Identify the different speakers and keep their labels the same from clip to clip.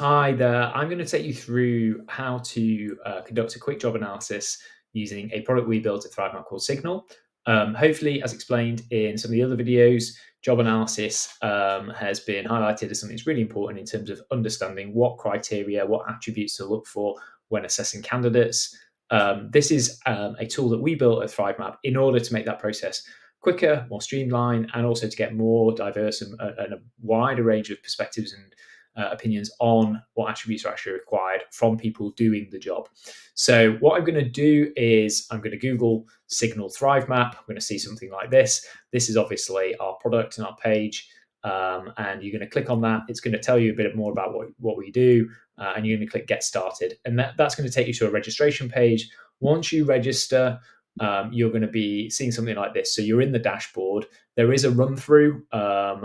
Speaker 1: Hi there. I'm going to take you through how to conduct a quick job analysis using a product we built at ThriveMap called Signal. Hopefully, as explained in some of the other videos, job analysis has been highlighted as something that's really important in terms of understanding what criteria, what attributes to look for when assessing candidates. This is a tool that we built at ThriveMap in order to make that process quicker, more streamlined, and also to get more diverse and a wider range of perspectives and opinions on what attributes are actually required from people doing the job. So what I'm going to do is I'm going to Google Signal ThriveMap. I'm going to see something like this. This is obviously our product and our page. And you're going to click on that. It's going to tell you a bit more about what we do. And you're going to click Get Started. And that's going to take you to a registration page. Once you register, you're going to be seeing something like this. So you're in the dashboard. There is a run through.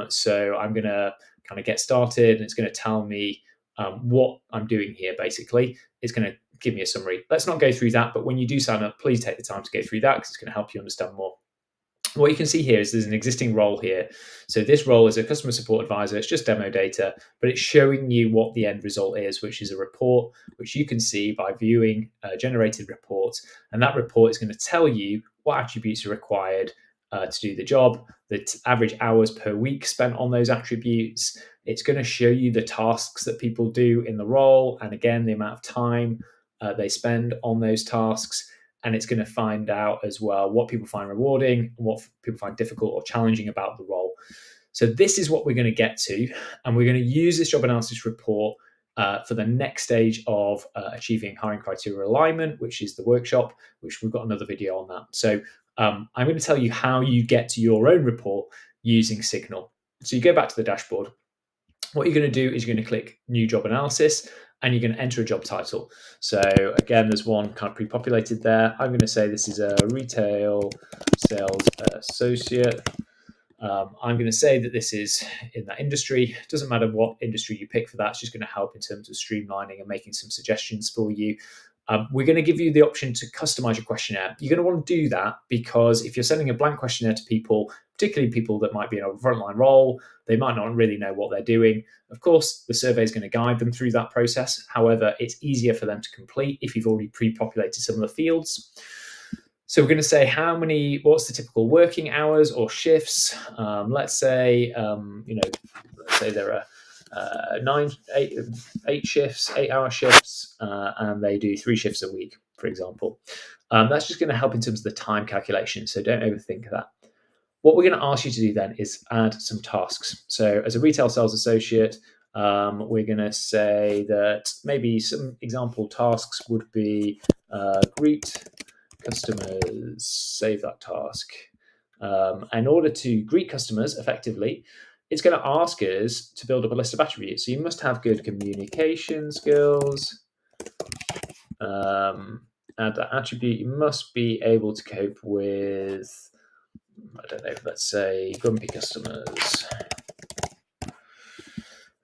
Speaker 1: So I'm going to kind of get started, and it's going to tell me what I'm doing here. Basically, it's going to give me a summary. Let's not go through that, but when you do sign up, please take the time to go through that because it's going to help you understand more. What you can see here is there's an existing role here. So this role is a customer support advisor. It's just demo data, but it's showing you what the end result is, which is a report, which you can see by viewing a generated report. And that report is going to tell you what attributes are required to do the job, the average hours per week spent on those attributes. It's going to show you the tasks that people do in the role, and again, the amount of time they spend on those tasks. And it's going to find out as well what people find rewarding and what people find difficult or challenging about the role. So this is what we're going to get to, and we're going to use this job analysis report for the next stage of achieving hiring criteria alignment, which is the workshop, which we've got another video on that. So I'm going to tell you how you get to your own report using Signal. So you go back to the dashboard. What you're going to do is you're going to click New Job Analysis, and you're going to enter a job title. So again, there's one kind of pre-populated there. I'm going to say this is a retail sales associate. I'm going to say that this is in that industry. It doesn't matter what industry you pick for that. It's just going to help in terms of streamlining and making some suggestions for you. We're going to give you the option to customize your questionnaire. You're going to want to do that because if you're sending a blank questionnaire to people, particularly people that might be in a frontline role, they might not really know what they're doing. Of course, the survey is going to guide them through that process. However, it's easier for them to complete if you've already pre-populated some of the fields. So we're going to say what's the typical working hours or shifts? Let's say, let's say there are 8-hour shifts, and they do 3 shifts a week, for example. That's just going to help in terms of the time calculation. So don't overthink that. What we're going to ask you to do then is add some tasks. So as a retail sales associate, we're going to say that maybe some example tasks would be greet customers, save that task. In order to greet customers effectively, it's going to ask us to build up a list of attributes. So you must have good communication skills. Add that attribute. You must be able to cope with, I don't know, let's say grumpy customers.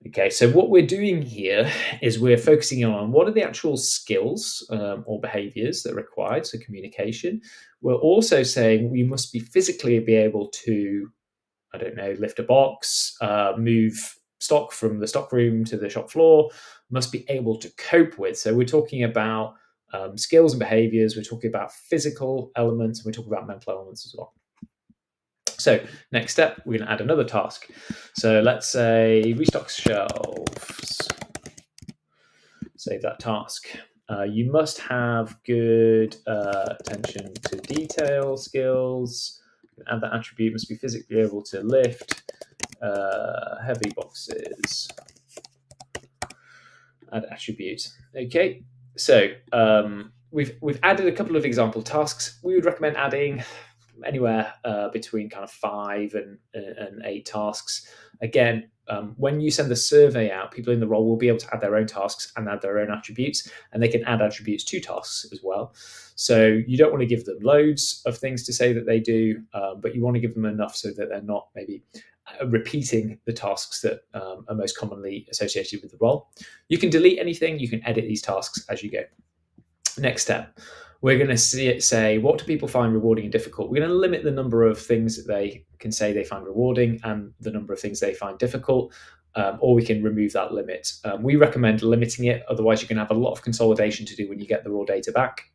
Speaker 1: Okay, so what we're doing here is we're focusing on what are the actual skills or behaviors that are required, so communication. We're also saying we must be physically be able to, I don't know, lift a box, move stock from the stock room to the shop floor, must be able to cope with. So we're talking about skills and behaviors, we're talking about physical elements, and we're talking about mental elements as well. So next step, we're going to add another task. So let's say restock shelves. Save that task. You must have good attention to detail skills. Add that attribute, must be physically able to lift heavy boxes. Add attribute. Okay, so we've added a couple of example tasks. We would recommend adding anywhere between kind of 5 and 8 tasks. Again, when you send the survey out, people in the role will be able to add their own tasks and add their own attributes, and they can add attributes to tasks as well. So you don't want to give them loads of things to say that they do, but you want to give them enough so that they're not maybe repeating the tasks that are most commonly associated with the role. You can delete anything, you can edit these tasks as you go. Next step, we're going to say, what do people find rewarding and difficult? We're going to limit the number of things that they can say they find rewarding and the number of things they find difficult. or we can remove that limit. We recommend limiting it, otherwise you're going to have a lot of consolidation to do when you get the raw data back.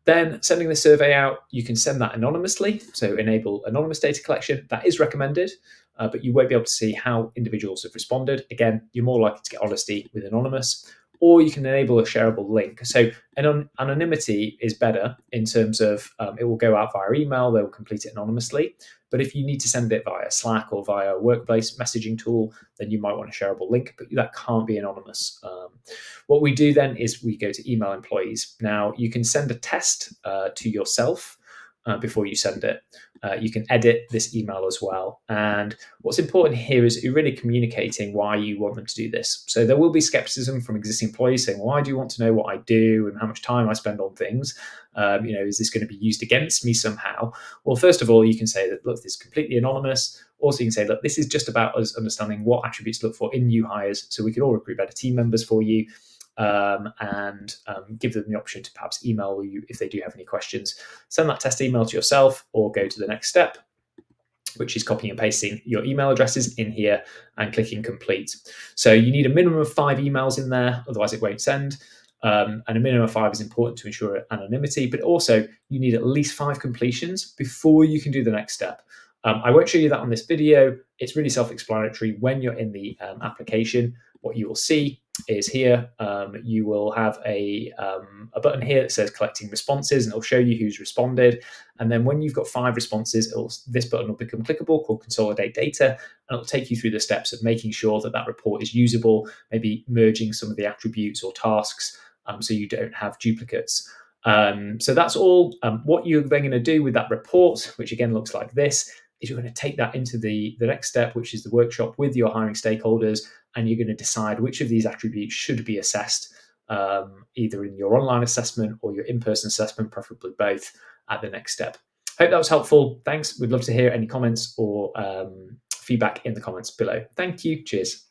Speaker 1: Then sending the survey out, you can send that anonymously, so enable anonymous data collection. That is recommended, but you won't be able to see how individuals have responded. Again, you're more likely to get honesty with anonymous, or you can enable a shareable link. So anonymity is better in terms of it will go out via email, they will complete it anonymously. But if you need to send it via Slack or via a workplace messaging tool, then you might want a shareable link, but that can't be anonymous. What we do then is we go to email employees. Now, you can send a test to yourself before you send it. You can edit this email as well. And what's important here is you're really communicating why you want them to do this. So there will be skepticism from existing employees saying, why do you want to know what I do and how much time I spend on things? Is this going to be used against me somehow? Well, first of all, you can say that, look, this is completely anonymous. Also, you can say, look, this is just about us understanding what attributes to look for in new hires, so we can all recruit better team members for you. And give them the option to perhaps email you if they do have any questions. Send that test email to yourself, or go to the next step, which is copying and pasting your email addresses in here and clicking complete. So you need a minimum of 5 emails in there, otherwise it won't send. And a minimum of 5 is important to ensure anonymity, but also you need at least 5 completions before you can do the next step. I won't show you that on this video. It's really self-explanatory. When you're in the application, what you will see is here, you will have a button here that says collecting responses, and it'll show you who's responded. And then when you've got 5 responses, this button will become clickable, called consolidate data, and it'll take you through the steps of making sure that that report is usable, maybe merging some of the attributes or tasks so you don't have duplicates. So that's all. What you're then going to do with that report, which again looks like this, is you're going to take that into the next step, which is the workshop with your hiring stakeholders, and you're going to decide which of these attributes should be assessed, either in your online assessment or your in-person assessment, preferably both, at the next step. Hope that was helpful. Thanks. We'd love to hear any comments or feedback in the comments below. Thank you. Cheers.